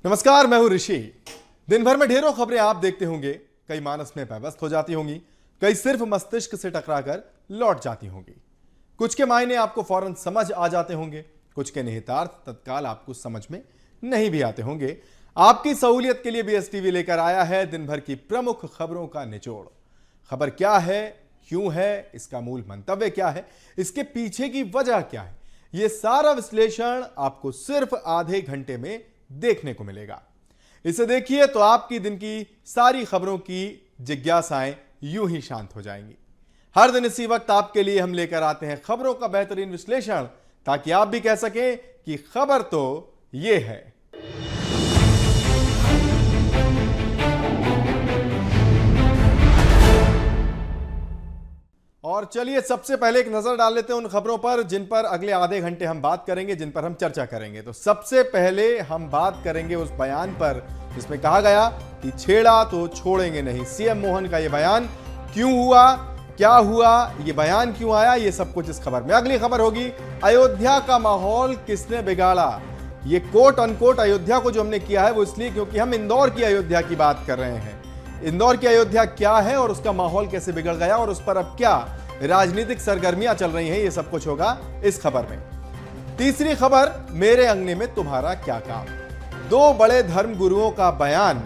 नमस्कार, मैं हूं ऋषि। दिन भर में ढेरों खबरें आप देखते होंगे। कई मानस में व्यवस्थ हो जाती होंगी, कई सिर्फ मस्तिष्क से टकराकर लौट जाती होंगी। कुछ के मायने आपको फौरन समझ आ जाते होंगे, कुछ के निहितार्थ तत्काल आपको समझ में नहीं भी आते होंगे। आपकी सहूलियत के लिए बीएसटीवी लेकर आया है दिन भर की प्रमुख खबरों का निचोड़। खबर क्या है, क्यों है, इसका मूल मंतव्य क्या है, इसके पीछे की वजह क्या है, यह सारा विश्लेषण आपको सिर्फ आधे घंटे में देखने को मिलेगा। इसे देखिए तो आपकी दिन की सारी खबरों की जिज्ञासाएं यूं ही शांत हो जाएंगी। हर दिन इसी वक्त आपके लिए हम लेकर आते हैं खबरों का बेहतरीन विश्लेषण, ताकि आप भी कह सकें कि खबर तो ये है। और चलिए सबसे पहले एक नजर डाल लेते हैं उन खबरों पर जिन पर अगले आधे घंटे हम बात करेंगे, जिन पर हम चर्चा करेंगे। तो सबसे पहले हम बात करेंगे उस बयान पर जिसमें कहा गया कि छेड़ा तो छोड़ेंगे नहीं। सीएम मोहन का यह बयान क्यों हुआ, क्या हुआ, यह बयान क्यों आया, यह सब कुछ इस खबर में। अगली खबर होगी अयोध्या का माहौल किसने बिगाड़ा। ये कोट अनकोट अयोध्या को जो हमने किया है वो इसलिए क्योंकि हम इंदौर की अयोध्या की बात कर रहे हैं। इंदौर की अयोध्या क्या है और उसका माहौल कैसे बिगड़ गया और उस पर अब क्या राजनीतिक सरगर्मियां चल रही हैं, ये सब कुछ होगा इस खबर में। तीसरी खबर, मेरे अंगने में तुम्हारा क्या काम। दो बड़े धर्म गुरुओं का बयान,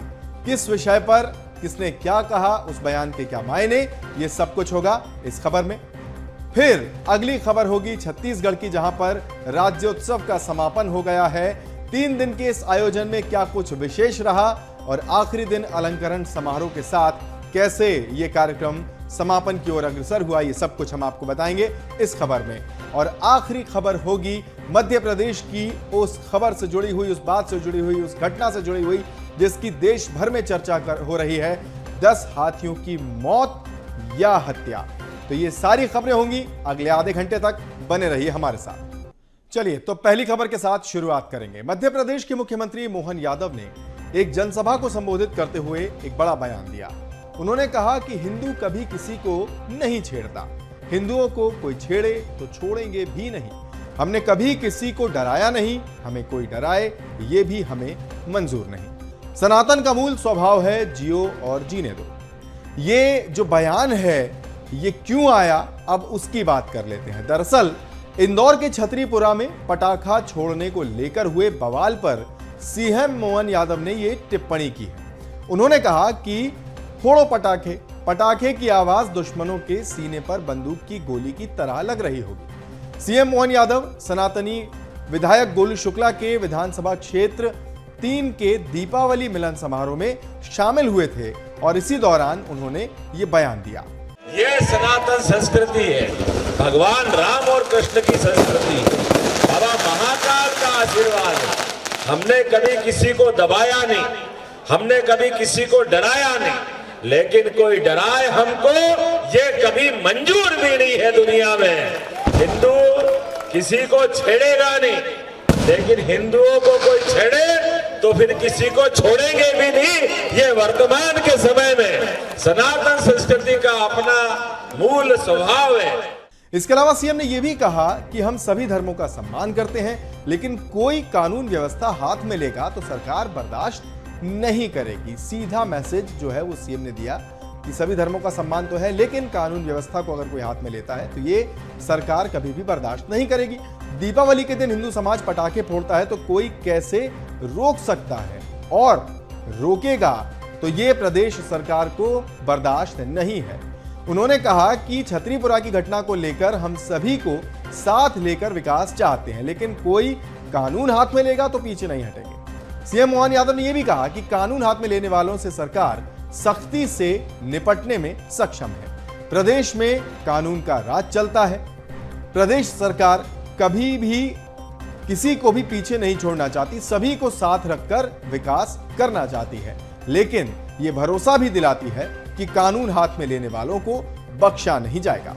किस विषय पर, किसने क्या कहा, उस बयान के क्या मायने, ये सब कुछ होगा इस खबर में। फिर अगली खबर होगी छत्तीसगढ़ की, जहां पर राज्योत्सव का समापन हो गया है। 3 दिन के इस आयोजन में क्या कुछ विशेष रहा और आखिरी दिन अलंकरण समारोह के साथ कैसे ये कार्यक्रम समापन की ओर अग्रसर हुआ, ये सब कुछ हम आपको बताएंगे इस खबर में। और आखिरी खबर होगी मध्य प्रदेश की उस खबर से जुड़ी हुई, उस बात से जुड़ी हुई, उस घटना से जुड़ी हुई जिसकी देश भर में चर्चा हो रही है, 10 हाथियों की मौत या हत्या। तो ये सारी खबरें होंगी अगले आधे घंटे तक, बने रहिए हमारे साथ। चलिए तो पहली खबर के साथ शुरुआत करेंगे। मध्य प्रदेश के मुख्यमंत्री मोहन यादव ने एक जनसभा को संबोधित करते हुए एक बड़ा बयान दिया। उन्होंने कहा कि हिंदू कभी किसी को नहीं छेड़ता, हिंदुओं को कोई छेड़े तो छोड़ेंगे भी नहीं। हमने कभी किसी को डराया नहीं, हमें कोई डराए ये भी हमें मंजूर नहीं। सनातन का मूल स्वभाव है जियो और जीने दो। ये जो बयान है ये क्यों आया, अब उसकी बात कर लेते हैं। दरअसल इंदौर के छतरीपुरा में पटाखा छोड़ने को लेकर हुए बवाल पर सीएम मोहन यादव ने ये टिप्पणी की है। उन्होंने कहा कि फोड़ो पटाखे, पटाखे की आवाज दुश्मनों के सीने पर बंदूक की गोली की तरह लग रही होगी। सीएम मोहन यादव सनातनी विधायक गोलू शुक्ला के विधानसभा क्षेत्र 3 के दीपावली मिलन समारोह में शामिल हुए थे और इसी दौरान उन्होंने ये बयान दिया। ये सनातन संस्कृति है, भगवान राम और कृष्ण की संस्कृति, बाबा महाकाल का आशीर्वाद है। हमने कभी किसी को दबाया नहीं, हमने कभी किसी को डराया नहीं, लेकिन कोई डराए हमको ये कभी मंजूर भी नहीं है दुनिया में। हिंदू किसी को छेड़ेगा नहीं, लेकिन हिंदुओं को कोई छेड़े तो फिर किसी को छोड़ेंगे भी नहीं। ये वर्तमान के समय में सनातन संस्कृति का अपना मूल स्वभाव है। इसके अलावा सीएम ने यह भी कहा कि हम सभी धर्मों का सम्मान करते हैं, लेकिन कोई कानून व्यवस्था हाथ में लेगा तो सरकार बर्दाश्त नहीं करेगी। सीधा मैसेज जो है वो सीएम ने दिया कि सभी धर्मों का सम्मान तो है, लेकिन कानून व्यवस्था को अगर कोई हाथ में लेता है तो ये सरकार कभी भी बर्दाश्त नहीं करेगी। दीपावली के दिन हिंदू समाज पटाखे फोड़ता है तो कोई कैसे रोक सकता है, और रोकेगा तो ये प्रदेश सरकार को बर्दाश्त नहीं है। उन्होंने कहा कि छतरीपुरा की घटना को लेकर हम सभी को साथ लेकर विकास चाहते हैं, लेकिन कोई कानून हाथ में लेगा तो पीछे नहीं हटेंगे। सीएम मोहन यादव ने यह भी कहा कि कानून हाथ में लेने वालों से सरकार सख्ती से निपटने में सक्षम है। प्रदेश में कानून का राज चलता है। प्रदेश सरकार कभी भी किसी को भी पीछे नहीं छोड़ना चाहती, सभी को साथ रखकर विकास करना चाहती है, लेकिन यह भरोसा भी दिलाती है कि कानून हाथ में लेने वालों को बख्शा नहीं जाएगा।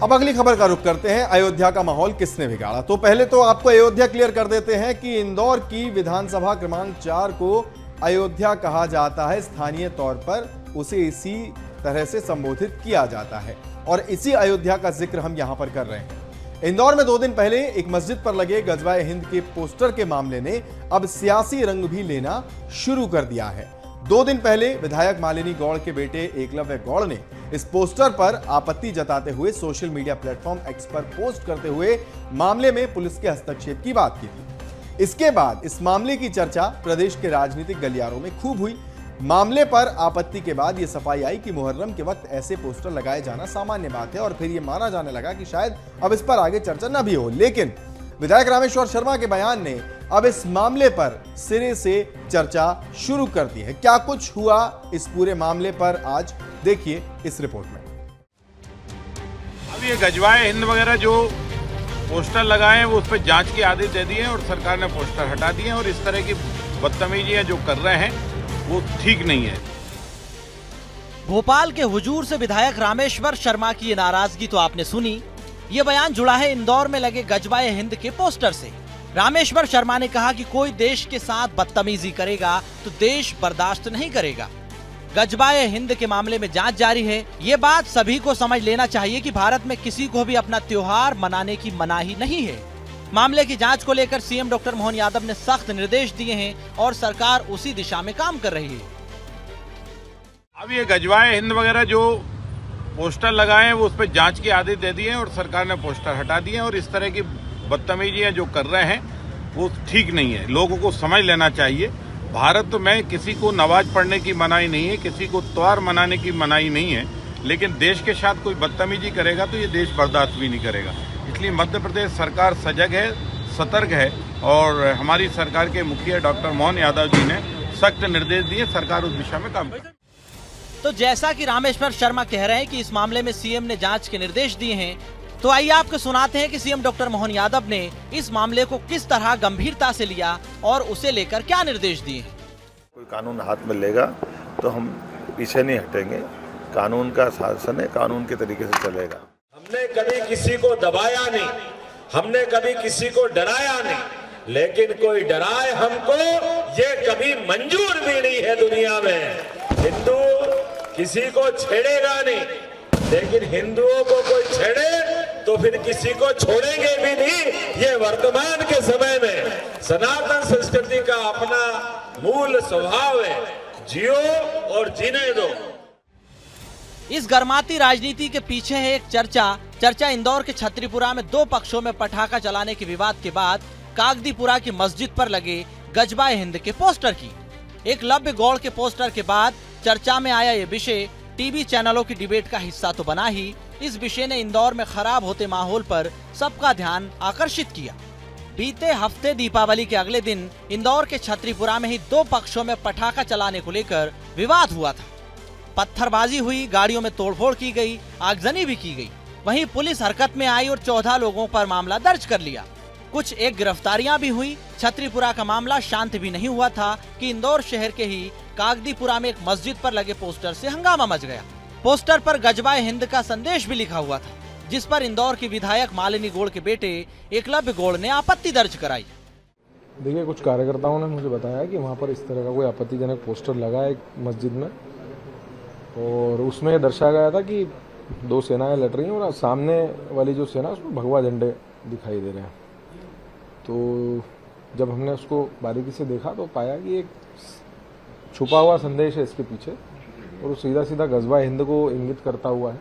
अब अगली खबर का रुख करते हैं, अयोध्या का माहौल किसने बिगाड़ा। तो पहले तो आपको अयोध्या क्लियर कर देते हैं कि इंदौर की विधानसभा क्रमांक 4 को अयोध्या कहा जाता है। स्थानीय तौर पर उसे इसी तरह से संबोधित किया जाता है और इसी अयोध्या का जिक्र हम यहां पर कर रहे हैं। इंदौर में 2 दिन पहले एक मस्जिद पर लगे गजवाए हिंद के पोस्टर के मामले ने अब सियासी रंग भी लेना शुरू कर दिया है। 2 दिन पहले विधायक मालिनी गौड़ के बेटे एकलव्य गौड़ ने इस पोस्टर पर आपत्ति जताते हुए सोशल मीडिया प्लेटफॉर्म एक्स पर पोस्ट करते हुए मामले में पुलिस के हस्तक्षेप की बात की थी। इसके बाद इस मामले की चर्चा प्रदेश के राजनीतिक गलियारों में खूब हुई। मामले पर आपत्ति के बाद यह सफाई आई कि मुहर्रम के वक्त ऐसे पोस्टर लगाए जाना सामान्य बात है और फिर यह माना जाने लगा कि शायद अब इस पर आगे चर्चा न भी हो। लेकिन विधायक रामेश्वर शर्मा के बयान ने अब इस मामले पर सिरे से चर्चा शुरू कर दी है। क्या कुछ हुआ इस पूरे मामले पर आज देखिए इस रिपोर्ट में। अब ये गजवाए हिंद वगैरह जो पोस्टर लगाए हैं वो उस पर जांच के आदेश दे दिए हैं और सरकार ने पोस्टर हटा दिए हैं और इस तरह की बदतमीजियां जो कर रहे हैं वो ठीक नहीं है। भोपाल के हुजूर से विधायक रामेश्वर शर्मा की ये नाराजगी तो आपने सुनी। ये बयान जुड़ा है इंदौर में लगे गजवाए हिंद के पोस्टर से। रामेश्वर शर्मा ने कहा कि कोई देश के साथ बदतमीजी करेगा तो देश बर्दाश्त नहीं करेगा। गजवाए हिंद के मामले में जांच जारी है। ये बात सभी को समझ लेना चाहिए कि भारत में किसी को भी अपना त्योहार मनाने की मनाही नहीं है। मामले की जांच को लेकर सीएम डॉक्टर मोहन यादव ने सख्त निर्देश दिए हैं और सरकार उसी दिशा में काम कर रही है। अब ये गजवाए हिंद वगैरह जो पोस्टर लगाए हैं वो उस पर जांच के आदेश दे दिए हैं और सरकार ने पोस्टर हटा दिए हैं और इस तरह की बदतमीजियां जो कर रहे हैं वो ठीक नहीं है। लोगों को समझ लेना चाहिए भारत में किसी को नमाज पढ़ने की मनाही नहीं है, किसी को त्योहार मनाने की मनाही नहीं है, लेकिन देश के साथ कोई बदतमीजी करेगा तो ये देश बर्दाश्त भी नहीं करेगा। इसलिए मध्य प्रदेश सरकार सजग है, सतर्क है और हमारी सरकार के मुखिया डॉक्टर मोहन यादव जी ने सख्त निर्देश दिए, सरकार उस दिशा में काम कर रही है। तो जैसा कि रामेश्वर शर्मा कह रहे हैं कि इस मामले में सीएम ने जांच के निर्देश दिए हैं, तो आइए आपको सुनाते हैं कि सीएम डॉक्टर मोहन यादव ने इस मामले को किस तरह गंभीरता से लिया और उसे लेकर क्या निर्देश दिए हैं। कोई कानून हाथ में लेगा तो हम पीछे नहीं हटेंगे। कानून का शासन है, कानून के तरीके से चलेगा। हमने कभी किसी को दबाया नहीं, हमने कभी किसी को डराया नहीं, लेकिन कोई डराए हमको ये कभी मंजूर भी नहीं है दुनिया में। हिंदू किसी को छेड़ेगा नहीं, लेकिन हिंदुओं को कोई छेड़े तो फिर किसी को छोड़ेंगे भी नहीं। ये वर्तमान के समय में सनातन संस्कृति का अपना मूल स्वभाव है, जियो और जीने दो। इस गर्माती राजनीति के पीछे है एक चर्चा इंदौर के छतरीपुरा में 2 पक्षों में पटाखा चलाने के विवाद के बाद कागदीपुरा की मस्जिद पर लगे गजवाए हिंद के पोस्टर की। एकलव्य गौड़ के पोस्टर के बाद चर्चा में आया ये विषय टीवी चैनलों की डिबेट का हिस्सा तो बना ही, इस विषय ने इंदौर में खराब होते माहौल पर सबका ध्यान आकर्षित किया। बीते हफ्ते दीपावली के अगले दिन इंदौर के छतरीपुरा में ही 2 पक्षों में पटाखा चलाने को लेकर विवाद हुआ था। पत्थरबाजी हुई, गाड़ियों में तोड़फोड़ की गई, आगजनी भी की गई। वहीं पुलिस हरकत में आई और 14 लोगों पर मामला दर्ज कर लिया। कुछ एक गिरफ्तारियां भी हुई। छतरीपुरा का मामला शांत भी नहीं हुआ था कि इंदौर शहर के ही कागदीपुरा में एक मस्जिद पर लगे पोस्टर से हंगामा मच गया। पोस्टर पर गजवाए हिंद का संदेश भी लिखा हुआ था, जिस पर इंदौर की विधायक मालिनी गौड़ के बेटे एकलव्य गौड़ ने आपत्ति दर्ज कराई। देखिए, कुछ कार्यकर्ताओं ने मुझे बताया कि वहाँ पर इस तरह का कोई आपत्तिजनक पोस्टर लगा है मस्जिद में और उसमें दर्शाया गया था कि 2 सेनाएं लड़ रही हैं और सामने वाली जो सेना उसमें भगवा झंडे दिखाई दे रहे हैं। तो जब हमने उसको बारीकी से देखा तो पाया कि एक छुपा हुआ संदेश है इसके पीछे और वो सीधा सीधा गजवाए हिंद को इंगित करता हुआ है।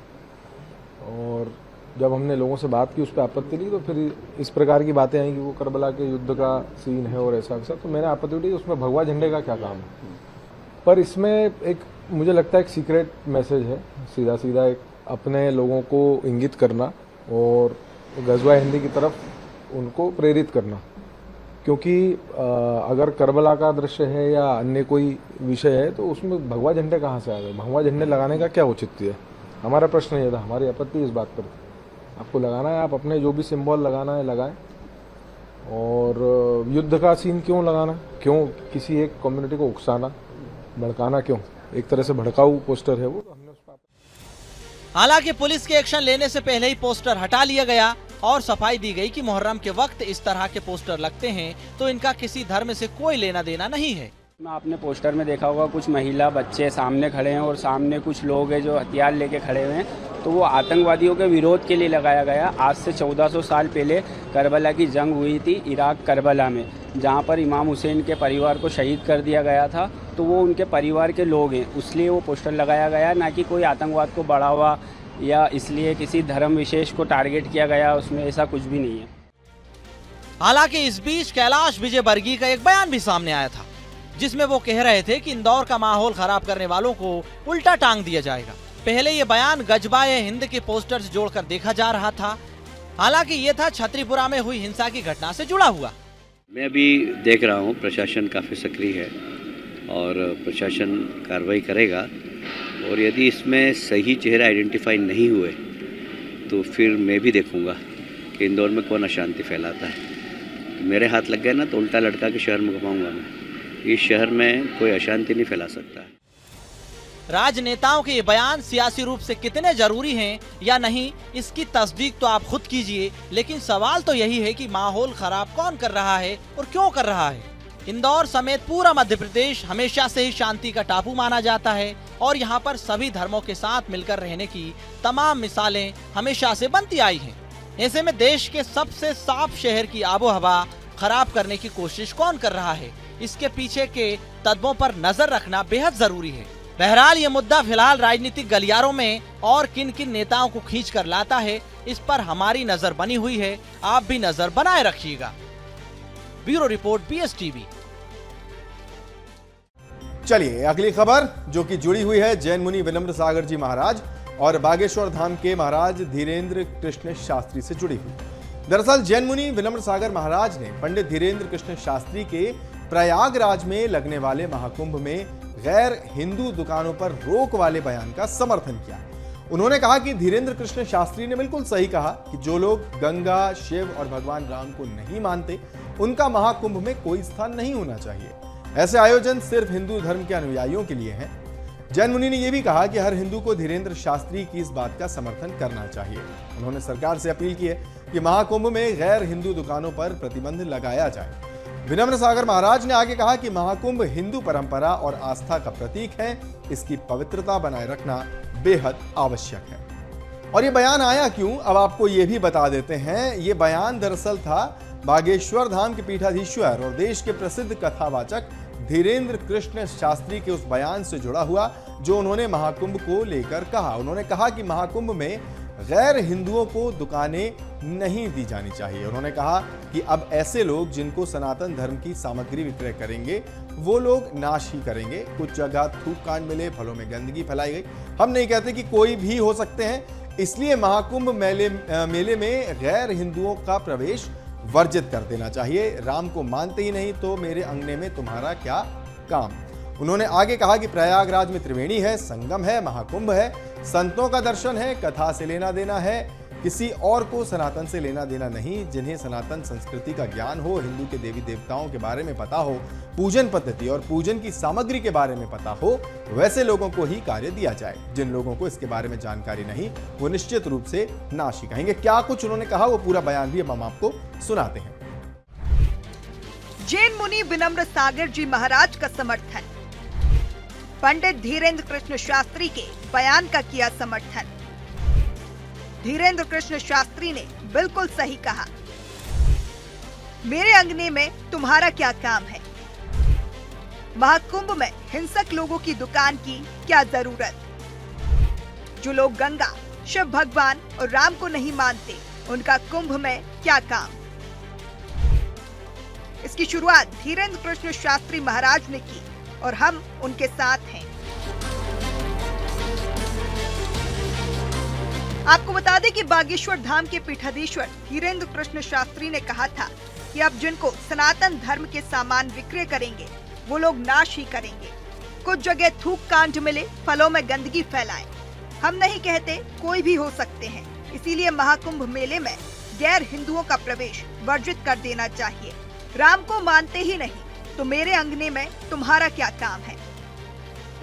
और जब हमने लोगों से बात की, उस पर आपत्ति ली, तो फिर इस प्रकार की बातें आई कि वो करबला के युद्ध का सीन है और ऐसा वैसा। तो मैंने आपत्ति उठाई उसमें भगवा झंडे का क्या काम है। पर इसमें एक मुझे लगता है एक सीक्रेट मैसेज है, सीधा सीधा एक अपने लोगों को इंगित करना और गजवाए हिंद की तरफ उनको प्रेरित करना। क्योंकि अगर करबला का दृश्य है या अन्य कोई विषय है तो उसमें भगवा झंडे कहाँ से आ गए, भगवा झंडे लगाने का क्या औचित्य है। हमारा प्रश्न ये था, हमारी आपत्ति इस बात पर थी। आपको लगाना है, आप अपने जो भी सिंबल लगाना है लगाएं। और युद्ध का सीन क्यों लगाना, क्यों किसी एक कम्युनिटी को उकसाना, भड़काना, क्यों एक तरह से भड़काऊ पोस्टर है वो। तो हमने उसका हालांकि पुलिस के एक्शन लेने से पहले ही पोस्टर हटा लिया गया और सफाई दी गई कि मुहर्रम के वक्त इस तरह के पोस्टर लगते हैं तो इनका किसी धर्म से कोई लेना देना नहीं है। आपने पोस्टर में देखा होगा कुछ महिला बच्चे सामने खड़े हैं और सामने कुछ लोग हैं जो हथियार लेके खड़े हुए हैं। तो वो आतंकवादियों के विरोध के लिए लगाया गया। आज से 1400 साल पहले करबला की जंग हुई थी इराक करबला में, जहाँ पर इमाम हुसैन के परिवार को शहीद कर दिया गया था। तो वो उनके परिवार के लोग हैं, इसलिए वो पोस्टर लगाया गया, ना कि कोई आतंकवाद को बढ़ावा या इसलिए किसी धर्म विशेष को टारगेट किया गया। उसमें ऐसा कुछ भी नहीं है। हालांकि इस बीच कैलाश विजयवर्गीय का एक बयान भी सामने आया था, जिसमें वो कह रहे थे कि इंदौर का माहौल खराब करने वालों को उल्टा टांग दिया जाएगा। पहले ये बयान गजबाए हिंद के पोस्टर से जोड़कर देखा जा रहा था। हालांकि ये था छतरीपुरा में हुई हिंसा की घटना से जुड़ा हुआ। मैं अभी देख रहा हूँ प्रशासन काफ़ी सक्रिय है और प्रशासन कार्रवाई करेगा, और यदि इसमें सही चेहरे आइडेंटिफाई नहीं हुए तो फिर मैं भी देखूँगा कि इंदौर में कौन अशांति फैलाता है। मेरे हाथ लग गए ना तो उल्टा लटका के शहर में घुमाऊंगा मैं। इस शहर में कोई अशांति नहीं फैला सकता। राजनेताओं के ये बयान सियासी रूप से कितने जरूरी हैं या नहीं, इसकी तस्दीक तो आप खुद कीजिए, लेकिन सवाल तो यही है कि माहौल खराब कौन कर रहा है और क्यों कर रहा है। इंदौर समेत पूरा मध्य प्रदेश हमेशा से ही शांति का टापू माना जाता है और यहाँ पर सभी धर्मों के साथ मिलकर रहने की तमाम मिसालें हमेशा से बनती आई हैं। ऐसे में देश के सबसे साफ शहर की आबो हवा खराब करने की कोशिश कौन कर रहा है, इसके पीछे के तत्वों पर नजर रखना बेहद जरूरी है। बहरहाल ये मुद्दा फिलहाल राजनीतिक गलियारों में और किन किन नेताओं को खींच कर लाता है, इस पर हमारी नजर बनी हुई है। आप भी नजर बनाए रखिएगा। Bureau report BSTV। चलिए अगली खबर जो कि जुड़ी हुई है जैन मुनि विनम्र सागर जी महाराज और बागेश्वर धाम के महाराज धीरेन्द्र कृष्ण शास्त्री से जुड़ी हुई। दरअसल जैन मुनि विनम्र सागर महाराज ने पंडित धीरेन्द्र कृष्ण शास्त्री के प्रयागराज में लगने वाले महाकुंभ में गैर हिंदू दुकानों पर रोक वाले बयान का समर्थन किया। उन्होंने कहा कि धीरेन्द्र कृष्ण शास्त्री ने बिल्कुल सही कहा कि जो लोग गंगा, शिव और भगवान राम को नहीं मानते, उनका महाकुंभ में कोई स्थान नहीं होना चाहिए। ऐसे आयोजन सिर्फ हिंदू धर्म के अनुयायियों के लिए हैं। जैन मुनि ने यह भी कहा कि हर हिंदू को धीरेन्द्र शास्त्री की इस बात का समर्थन करना चाहिए। उन्होंने सरकार से अपील की है कि महाकुंभ में गैर हिंदू दुकानों पर प्रतिबंध लगाया जाए। विनम्र सागर महाराज ने आगे कहा कि महाकुंभ हिंदू परंपरा और आस्था का प्रतीक है, इसकी पवित्रता बनाए रखना बेहद आवश्यक है। और ये बयान आया क्यों, अब आपको ये भी बता देते हैं। ये बयान दरअसल था बागेश्वर धाम के पीठाधीश्वर और देश के प्रसिद्ध कथावाचक धीरेन्द्र कृष्ण शास्त्री के उस बयान से जुड़ा हुआ जो उन्होंने महाकुंभ को लेकर कहा। उन्होंने कहा कि महाकुंभ में गैर हिंदुओं को दुकानें नहीं दी जानी चाहिए। उन्होंने कहा कि अब ऐसे लोग जिनको सनातन धर्म की सामग्री विक्रय करेंगे वो लोग नाश ही करेंगे। कुछ जगह थूक कांड मिले, फलों में गंदगी फैलाई गई। हम नहीं कहते कि कोई भी हो सकते हैं, इसलिए महाकुंभ मेले में गैर हिंदुओं का प्रवेश वर्जित कर देना चाहिए। राम को मानते ही नहीं तो मेरे अंगने में तुम्हारा क्या काम। उन्होंने आगे कहा कि प्रयागराज में त्रिवेणी है, संगम है, महाकुंभ है, संतों का दर्शन है, कथा से लेना देना है, किसी और को सनातन से लेना देना नहीं। जिन्हें सनातन संस्कृति का ज्ञान हो, हिंदू के देवी देवताओं के बारे में पता हो, पूजन पद्धति और पूजन की सामग्री के बारे में पता हो, वैसे लोगों को ही कार्य दिया जाए। जिन लोगों को इसके बारे में जानकारी नहीं, वो निश्चित रूप से नाश ही कहेंगे। क्या कुछ उन्होंने कहा वो पूरा बयान भी हम आपको सुनाते हैं। जैन मुनि विनम्र सागर जी महाराज का समर्थन, पंडित धीरेन्द्र कृष्ण शास्त्री के बयान का किया समर्थन। धीरेन्द्र कृष्ण शास्त्री ने बिल्कुल सही कहा, मेरे अंगने में तुम्हारा क्या काम है। महाकुंभ में हिंसक लोगों की दुकान की क्या जरूरत। जो लोग गंगा, शिव भगवान और राम को नहीं मानते, उनका कुंभ में क्या काम। इसकी शुरुआत धीरेन्द्र कृष्ण शास्त्री महाराज ने की और हम उनके साथ हैं। आपको बता दें कि बागेश्वर धाम के पीठाधीश्वर धीरेन्द्र कृष्ण शास्त्री ने कहा था कि अब जिनको सनातन धर्म के सामान विक्रय करेंगे वो लोग नाश ही करेंगे। कुछ जगह थूक कांड मिले, फलों में गंदगी फैलाए। हम नहीं कहते, कोई भी हो सकते हैं, इसीलिए महाकुंभ मेले में गैर हिंदुओं का प्रवेश वर्जित कर देना चाहिए। राम को मानते ही नहीं तो मेरे अंगने में तुम्हारा क्या काम है।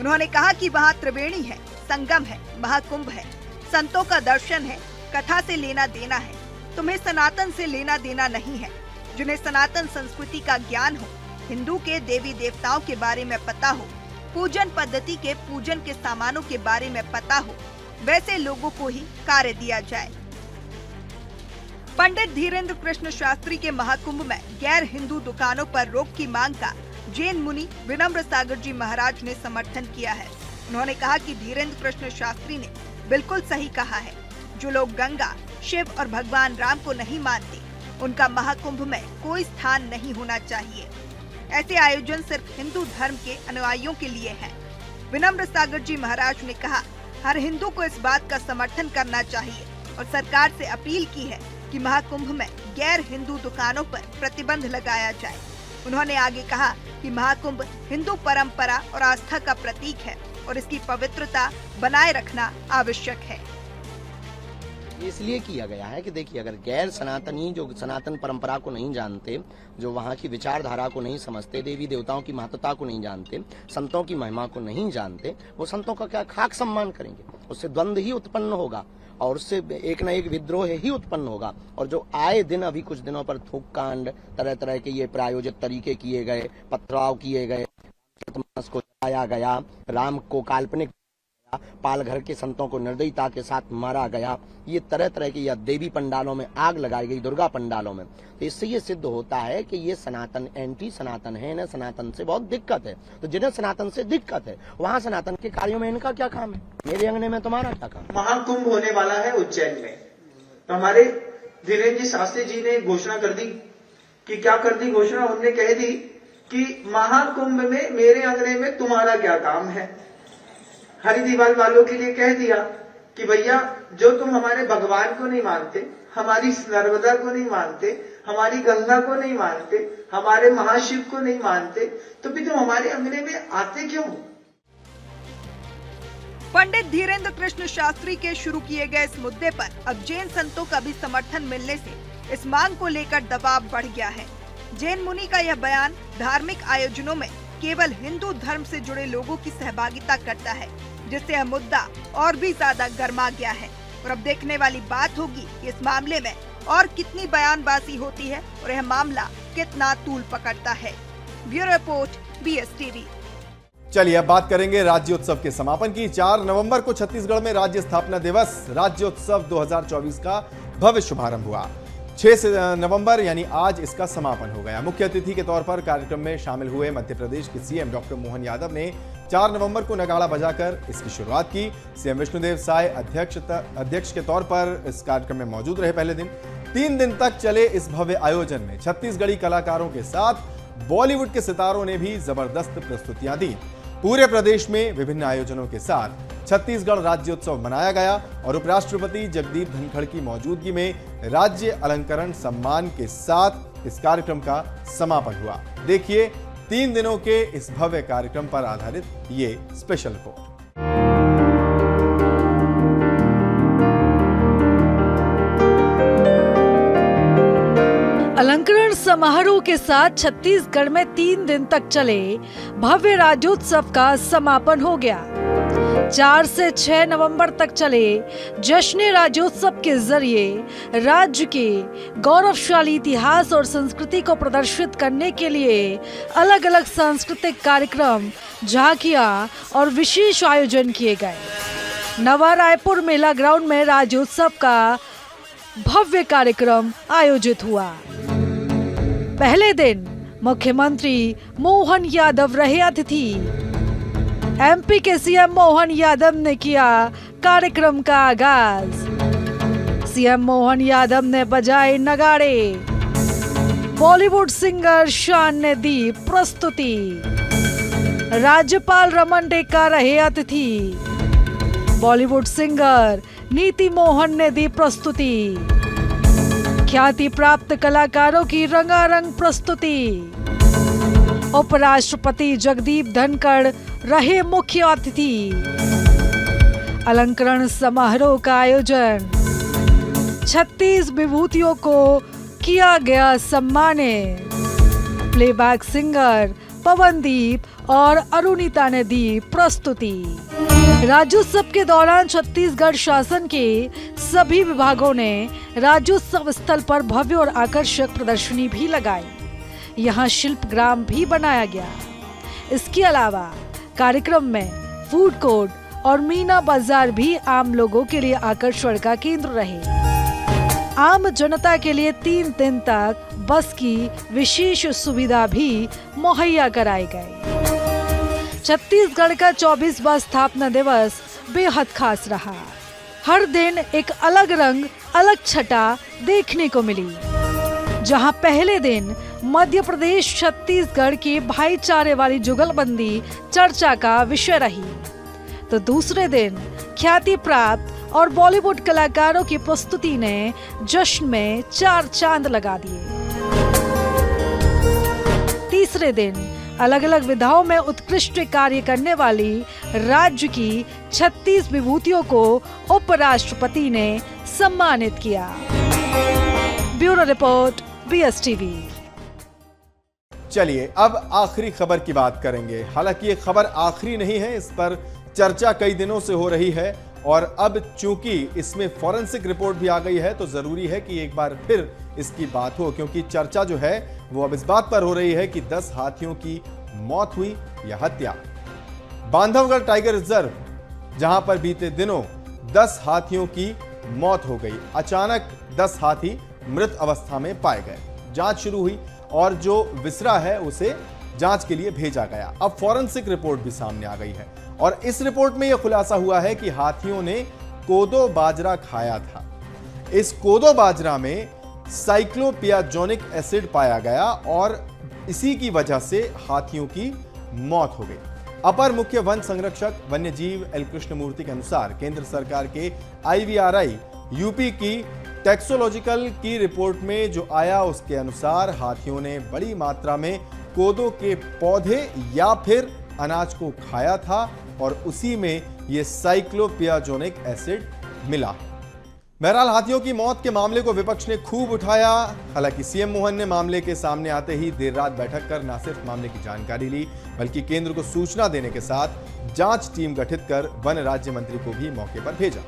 उन्होंने कहा कि वहाँ त्रिवेणी है, संगम है, महाकुंभ है, संतों का दर्शन है, कथा से लेना देना है। तुम्हें सनातन से लेना देना नहीं है। जिन्हें सनातन संस्कृति का ज्ञान हो, हिंदू के देवी देवताओं के बारे में पता हो, पूजन पद्धति के पूजन के सामानों के बारे में पता हो, वैसे लोगों को ही कार्य दिया जाए। पंडित धीरेन्द्र कृष्ण शास्त्री के महाकुंभ में गैर हिंदू दुकानों पर रोक की मांग का जैन मुनि विनम्र सागर जी महाराज ने समर्थन किया है। उन्होंने कहा कि धीरेन्द्र कृष्ण शास्त्री ने बिल्कुल सही कहा है। जो लोग गंगा, शिव और भगवान राम को नहीं मानते, उनका महाकुंभ में कोई स्थान नहीं होना चाहिए। ऐसे आयोजन सिर्फ हिंदू धर्म के अनुयायियों के लिए हैं। विनम्र सागर जी महाराज ने कहा, हर हिंदू को इस बात का समर्थन करना चाहिए और सरकार से अपील की है कि महाकुंभ में गैर हिंदू दुकानों पर प्रतिबंध लगाया जाए। उन्होंने आगे कहा कि महाकुंभ हिंदू परंपरा और आस्था का प्रतीक है और इसकी पवित्रता बनाए रखना आवश्यक है। इसलिए किया गया है कि देखिए, अगर गैर सनातनी जो सनातन परंपरा को नहीं जानते, जो वहाँ की विचारधारा को नहीं समझते, देवी देवताओं की महत्ता को नहीं जानते, संतों की महिमा को नहीं जानते, वो संतों का क्या खाक सम्मान करेंगे? उससे द्वंद्व ही उत्पन्न होगा और उससे एक न एक विद्रोह ही उत्पन्न होगा। और जो आए दिन अभी कुछ दिनों पर थूक कांड, तरह तरह के ये प्रायोजित तरीके किए गए, पथराव किए गए, को जलाया गया, राम को काल्पनिक, पालघर के संतों को निर्दयता के साथ मारा गया, ये तरह तरह की, या देवी पंडालों में आग लगाई गई, दुर्गा पंडालों में, तो इससे ये सिद्ध होता है कि ये सनातन एंटी सनातन है, इन्हें सनातन से बहुत दिक्कत है। तो जिन्हें सनातन से दिक्कत है, वहाँ सनातन के कार्यों में इनका क्या काम है? मेरे अंगने में तुम्हारा क्या काम? महाकुंभ होने वाला है उज्जैन में, तो हमारे धीरेन्द्र जी शास्त्री जी ने घोषणा कर दी कि क्या कर दी घोषणा? उन्होंने कह दी कि महाकुंभ में मेरे अंगने में तुम्हारा क्या काम है। हरिद्वार वालों के लिए कह दिया कि भैया, जो तुम हमारे भगवान को नहीं मानते, हमारी नर्मदा को नहीं मानते, हमारी गंगा को नहीं मानते, हमारे महाशिव को नहीं मानते, तो भी तुम हमारे अंगने में आते क्यों? पंडित धीरेन्द्र कृष्ण शास्त्री के शुरू किए गए इस मुद्दे पर अब जैन संतों का भी समर्थन मिलने से इस मांग को लेकर दबाव बढ़ गया है। जैन मुनि का यह बयान धार्मिक आयोजनों में केवल हिंदू धर्म से जुड़े लोगों की सहभागिता करता है, जिससे यह मुद्दा और भी ज्यादा गर्मा गया है। और अब देखने वाली बात होगी कि इस मामले में और कितनी बयानबाजी होती है और यह मामला कितना तूल पकड़ता है। Bureau report, BSTV। चलिए अब बात करेंगे राज्योत्सव के समापन की। 4 नवंबर को छत्तीसगढ़ में राज्य स्थापना दिवस राज्योत्सव 2024 का भव्य शुभारंभ हुआ। 6 नवंबर यानी आज इसका समापन हो गया। मुख्य अतिथि के तौर पर कार्यक्रम में शामिल हुए मध्य प्रदेश के सीएम डॉक्टर मोहन यादव ने 4 नवंबर को नगाड़ा बजाकर इसकी शुरुआत की। सीएम विष्णुदेव साय अध्यक्ष के तौर पर इस कार्यक्रम में मौजूद रहे। पहले दिन 3 दिन तक चले इस भव्य आयोजन में छत्तीसगढ़ी कलाकारों के साथ बॉलीवुड के सितारों ने भी जबरदस्त प्रस्तुतियां दी। पूरे प्रदेश में विभिन्न आयोजनों के साथ छत्तीसगढ़ राज्योत्सव मनाया गया और उपराष्ट्रपति जगदीप धनखड़ की मौजूदगी में राज्य अलंकरण सम्मान के साथ इस कार्यक्रम का समापन हुआ। देखिए 3 दिनों के इस भव्य कार्यक्रम पर आधारित ये स्पेशल रिपोर्ट। अलंकरण समारोह के साथ छत्तीसगढ़ में 3 दिन तक चले भव्य राज्योत्सव का समापन हो गया। 4 से 6 नवंबर तक चले जश्न राज्योत्सव के जरिए राज्य के गौरवशाली इतिहास और संस्कृति को प्रदर्शित करने के लिए अलग अलग सांस्कृतिक कार्यक्रम, झांकियां और विशेष आयोजन किए गए। नवा रायपुर मेला ग्राउंड में राज्योत्सव का भव्य कार्यक्रम आयोजित हुआ। पहले दिन मुख्यमंत्री मोहन यादव रहे अतिथि। एमपी के सीएम मोहन यादव ने किया कार्यक्रम का आगाज। सीएम मोहन यादव ने बजाए नगाड़े। बॉलीवुड सिंगर शान ने दी प्रस्तुति। राज्यपाल रमन टेका रहे अतिथि। बॉलीवुड सिंगर नीति मोहन ने दी प्रस्तुति। ख्याति प्राप्त कलाकारों की रंगारंग प्रस्तुति। उपराष्ट्रपति जगदीप धनखड़ रहे मुख्य अतिथि। अलंकरण समारोह का आयोजन। 36 विभूतियों को किया गया सम्मानित। प्लेबैक सिंगर पवनदीप और अरुणिता ने दी प्रस्तुति। राज्योत्सव के दौरान छत्तीसगढ़ शासन के सभी विभागों ने राज्योत्सव स्थल पर भव्य और आकर्षक प्रदर्शनी भी लगाई। यहाँ शिल्पग्राम भी बनाया गया। इसके अलावा कार्यक्रम में फूड कोर्ट और मीना बाजार भी आम लोगों के लिए आकर्षण का केंद्र रहे। आम जनता के लिए 3 दिन तक बस की विशेष सुविधा भी मुहैया कराई गई। छत्तीसगढ़ का 24वां स्थापना दिवस बेहद खास रहा। हर दिन एक अलग रंग, अलग छटा देखने को मिली। जहां पहले दिन मध्य प्रदेश छत्तीसगढ़ की भाईचारे वाली जुगलबंदी चर्चा का विषय रही, तो दूसरे दिन ख्याति प्राप्त और बॉलीवुड कलाकारों की प्रस्तुति ने जश्न में 4 चांद लगा दिए। तीसरे दिन अलग अलग विधाओं में उत्कृष्ट कार्य करने वाली राज्य की 36 विभूतियों को उपराष्ट्रपति ने सम्मानित किया। Bureau report, BSTV। चलिए अब आखिरी खबर की बात करेंगे। हालांकि ये खबर आखिरी नहीं है, इस पर चर्चा कई दिनों से हो रही है और अब चूंकि इसमें फॉरेंसिक रिपोर्ट भी आ गई है तो जरूरी है कि एक बार फिर इसकी बात हो, क्योंकि चर्चा जो है वो अब इस बात पर हो रही है कि 10 हाथियों की मौत हुई या हत्या। बांधवगढ़ टाइगर रिजर्व, जहां पर बीते दिनों 10 हाथियों की मौत हो गई। अचानक 10 हाथी मृत अवस्था में पाए गए। जांच शुरू हुई और जो विसरा है उसे जांच के लिए भेजा गया। अब फॉरेंसिक रिपोर्ट भी सामने आ गई है और इस रिपोर्ट में यह खुलासा हुआ है कि हाथियों ने कोदो बाजरा खाया था। इस कोदो बाजरा में साइक्लोपियाजोनिक एसिड पाया गया और इसी की वजह से हाथियों की मौत हो गई। अपर मुख्य वन संरक्षक वन्यजीव एल कृष्णमूर्ति के अनुसार केंद्र सरकार के IVRI यूपी की टैक्सोलॉजिकल की रिपोर्ट में जो आया उसके अनुसार हाथियों ने बड़ी मात्रा में कोदो के पौधे या फिर अनाज को खाया था और उसी में यह साइक्लोपियाजोनिक एसिड मिला। बहरहाल हाथियों की मौत के मामले को विपक्ष ने खूब उठाया। हालांकि सीएम मोहन ने मामले के सामने आते ही देर रात बैठक कर न सिर्फ मामले की जानकारी ली बल्कि केंद्र को सूचना देने के साथ जांच टीम गठित कर वन राज्य मंत्री को भी मौके पर भेजा।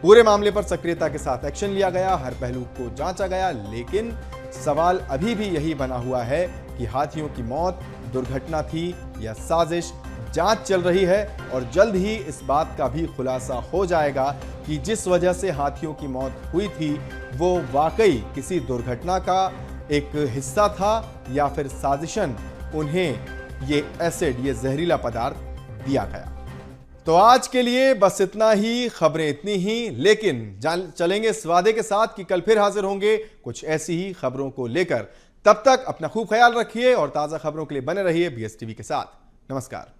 पूरे मामले पर सक्रियता के साथ एक्शन लिया गया, हर पहलू को जांचा गया, लेकिन सवाल अभी भी यही बना हुआ है कि हाथियों की मौत दुर्घटना थी या साजिश। जांच चल रही है और जल्द ही इस बात का भी खुलासा हो जाएगा कि जिस वजह से हाथियों की मौत हुई थी वो वाकई किसी दुर्घटना का एक हिस्सा था या फिर साजिशन उन्हें ये एसिड, ये जहरीला पदार्थ दिया गया। तो आज के लिए बस इतना ही, खबरें इतनी ही, लेकिन चलेंगे इस वादे के साथ कि कल फिर हाजिर होंगे कुछ ऐसी ही खबरों को लेकर। तब तक अपना खूब ख्याल रखिए और ताजा खबरों के लिए बने रहिए BSTV के साथ। नमस्कार।